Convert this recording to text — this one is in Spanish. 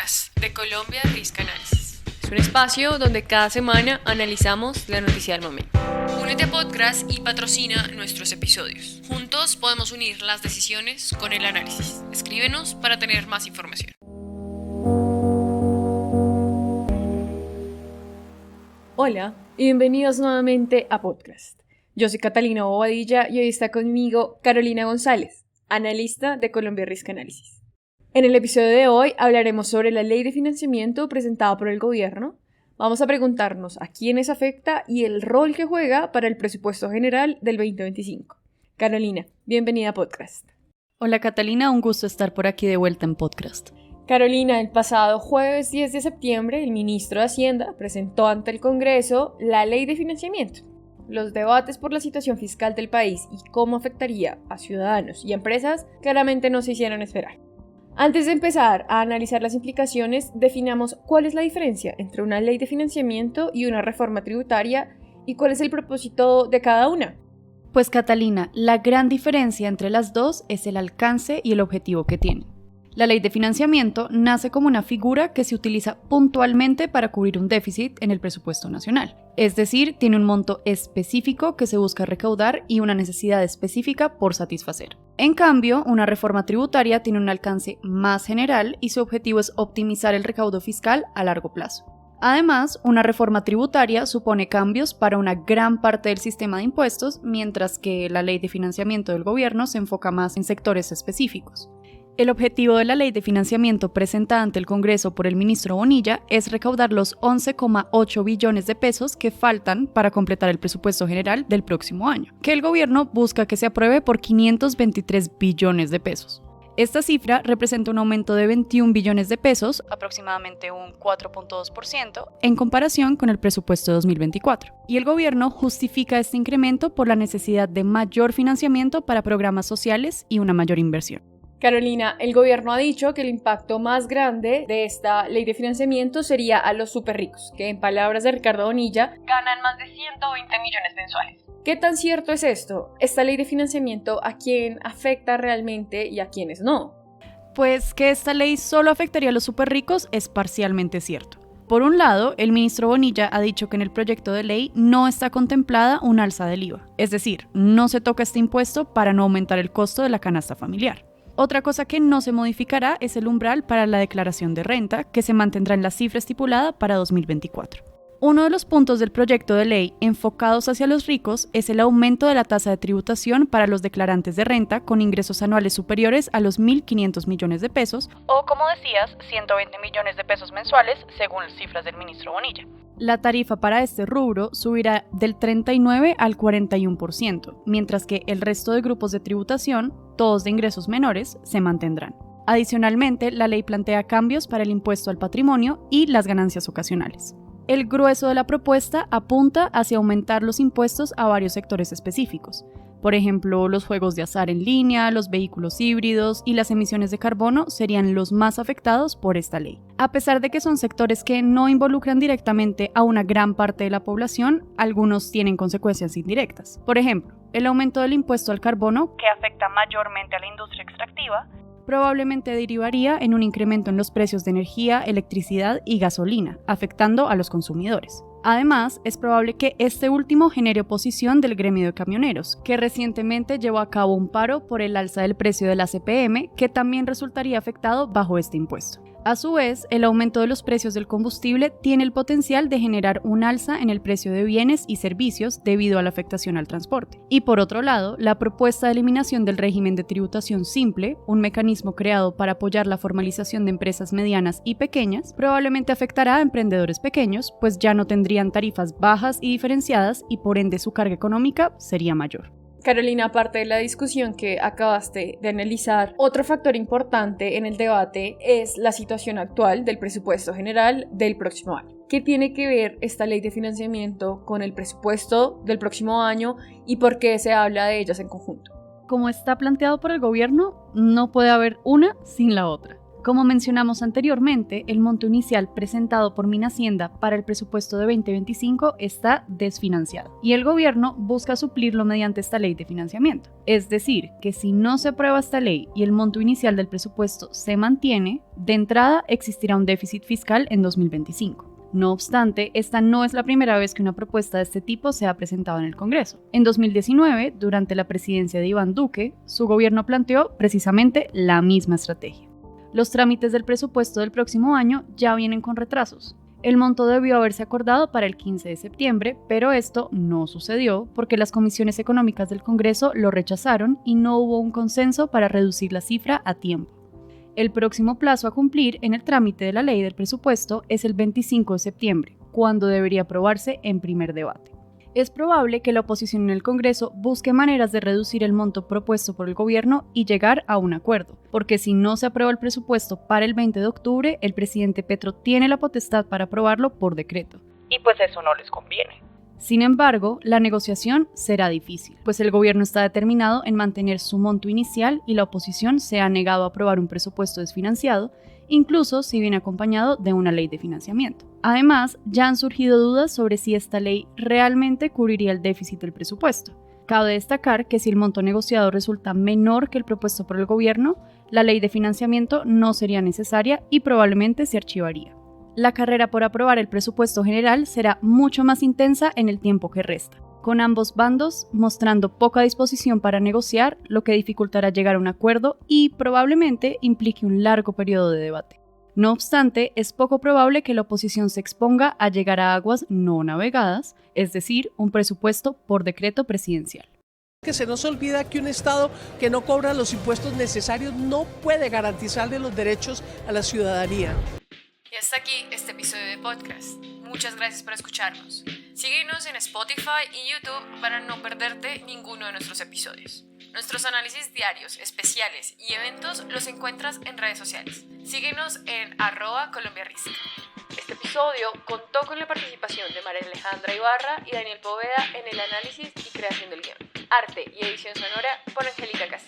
Podcast de Colombia Risk Analysis. Es un espacio donde cada semana analizamos la noticia del momento. Únete a Podcast y patrocina nuestros episodios. Juntos podemos unir las decisiones con el análisis. Escríbenos para tener más información. Hola y bienvenidos nuevamente a Podcast. Yo soy Catalina Bobadilla y hoy está conmigo Carolina González, analista de Colombia Risk Analysis. En el episodio de hoy hablaremos sobre la ley de financiamiento presentada por el gobierno. Vamos a preguntarnos a quiénes afecta y el rol que juega para el presupuesto general del 2025. Carolina, bienvenida a Podcast. Hola Catalina, un gusto estar por aquí de vuelta en Podcast. Carolina, el pasado jueves 10 de septiembre, el ministro de Hacienda presentó ante el Congreso la ley de financiamiento. Los debates por la situación fiscal del país y cómo afectaría a ciudadanos y empresas claramente no se hicieron esperar. Antes de empezar a analizar las implicaciones, definamos cuál es la diferencia entre una ley de financiamiento y una reforma tributaria y cuál es el propósito de cada una. Pues Catalina, la gran diferencia entre las dos es el alcance y el objetivo que tienen. La ley de financiamiento nace como una figura que se utiliza puntualmente para cubrir un déficit en el presupuesto nacional. Es decir, tiene un monto específico que se busca recaudar y una necesidad específica por satisfacer. En cambio, una reforma tributaria tiene un alcance más general y su objetivo es optimizar el recaudo fiscal a largo plazo. Además, una reforma tributaria supone cambios para una gran parte del sistema de impuestos, mientras que la ley de financiamiento del gobierno se enfoca más en sectores específicos. El objetivo de la ley de financiamiento presentada ante el Congreso por el ministro Bonilla es recaudar los 11,8 billones de pesos que faltan para completar el presupuesto general del próximo año, que el gobierno busca que se apruebe por 523 billones de pesos. Esta cifra representa un aumento de 21 billones de pesos, aproximadamente un 4.2%, en comparación con el presupuesto de 2024. Y el gobierno justifica este incremento por la necesidad de mayor financiamiento para programas sociales y una mayor inversión. Carolina, el gobierno ha dicho que el impacto más grande de esta ley de financiamiento sería a los superricos, que en palabras de Ricardo Bonilla, ganan más de 120 millones mensuales. ¿Qué tan cierto es esto? ¿Esta ley de financiamiento a quién afecta realmente y a quiénes no? Pues que esta ley solo afectaría a los superricos es parcialmente cierto. Por un lado, el ministro Bonilla ha dicho que en el proyecto de ley no está contemplada un alza del IVA, es decir, no se toca este impuesto para no aumentar el costo de la canasta familiar. Otra cosa que no se modificará es el umbral para la declaración de renta, que se mantendrá en la cifra estipulada para 2024. Uno de los puntos del proyecto de ley enfocados hacia los ricos es el aumento de la tasa de tributación para los declarantes de renta con ingresos anuales superiores a los 1.500 millones de pesos, o como decías, 120 millones de pesos mensuales, según las cifras del ministro Bonilla. La tarifa para este rubro subirá del 39 al 41%, mientras que el resto de grupos de tributación, todos de ingresos menores, se mantendrán. Adicionalmente, la ley plantea cambios para el impuesto al patrimonio y las ganancias ocasionales. El grueso de la propuesta apunta hacia aumentar los impuestos a varios sectores específicos. Por ejemplo, los juegos de azar en línea, los vehículos híbridos y las emisiones de carbono serían los más afectados por esta ley. A pesar de que son sectores que no involucran directamente a una gran parte de la población, algunos tienen consecuencias indirectas. Por ejemplo, el aumento del impuesto al carbono, que afecta mayormente a la industria extractiva, probablemente derivaría en un incremento en los precios de energía, electricidad y gasolina, afectando a los consumidores. Además, es probable que este último genere oposición del gremio de camioneros, que recientemente llevó a cabo un paro por el alza del precio de la CPM, que también resultaría afectado bajo este impuesto. A su vez, el aumento de los precios del combustible tiene el potencial de generar un alza en el precio de bienes y servicios debido a la afectación al transporte. Y por otro lado, la propuesta de eliminación del régimen de tributación simple, un mecanismo creado para apoyar la formalización de empresas medianas y pequeñas, probablemente afectará a emprendedores pequeños, pues ya no tendrían tarifas bajas y diferenciadas y por ende su carga económica sería mayor. Carolina, aparte de la discusión que acabaste de analizar, otro factor importante en el debate es la situación actual del presupuesto general del próximo año. ¿Qué tiene que ver esta ley de financiamiento con el presupuesto del próximo año y por qué se habla de ellas en conjunto? Como está planteado por el gobierno, no puede haber una sin la otra. Como mencionamos anteriormente, el monto inicial presentado por Minhacienda para el presupuesto de 2025 está desfinanciado y el gobierno busca suplirlo mediante esta ley de financiamiento. Es decir, que si no se aprueba esta ley y el monto inicial del presupuesto se mantiene, de entrada existirá un déficit fiscal en 2025. No obstante, esta no es la primera vez que una propuesta de este tipo se ha presentado en el Congreso. En 2019, durante la presidencia de Iván Duque, su gobierno planteó precisamente la misma estrategia. Los trámites del presupuesto del próximo año ya vienen con retrasos. El monto debió haberse acordado para el 15 de septiembre, pero esto no sucedió porque las comisiones económicas del Congreso lo rechazaron y no hubo un consenso para reducir la cifra a tiempo. El próximo plazo a cumplir en el trámite de la ley del presupuesto es el 25 de septiembre, cuando debería aprobarse en primer debate. Es probable que la oposición en el Congreso busque maneras de reducir el monto propuesto por el gobierno y llegar a un acuerdo, porque si no se aprueba el presupuesto para el 20 de octubre, el presidente Petro tiene la potestad para aprobarlo por decreto. Y pues eso no les conviene. Sin embargo, la negociación será difícil, pues el gobierno está determinado en mantener su monto inicial y la oposición se ha negado a aprobar un presupuesto desfinanciado, incluso si viene acompañado de una ley de financiamiento. Además, ya han surgido dudas sobre si esta ley realmente cubriría el déficit del presupuesto. Cabe destacar que si el monto negociado resulta menor que el propuesto por el gobierno, la ley de financiamiento no sería necesaria y probablemente se archivaría. La carrera por aprobar el presupuesto general será mucho más intensa en el tiempo que resta, con ambos bandos mostrando poca disposición para negociar, lo que dificultará llegar a un acuerdo y probablemente implique un largo periodo de debate. No obstante, es poco probable que la oposición se exponga a llegar a aguas no navegadas, es decir, un presupuesto por decreto presidencial. Que se nos olvida que un Estado que no cobra los impuestos necesarios no puede garantizarle los derechos a la ciudadanía. Y hasta aquí este episodio de podcast. Muchas gracias por escucharnos. Síguenos en Spotify y YouTube para no perderte ninguno de nuestros episodios. Nuestros análisis diarios, especiales y eventos los encuentras en redes sociales. Síguenos en @ColombiaRisca. Este episodio contó con la participación de María Alejandra Ibarra y Daniel Poveda en el análisis y creación del guión. Arte y edición sonora por Angélica Castillo.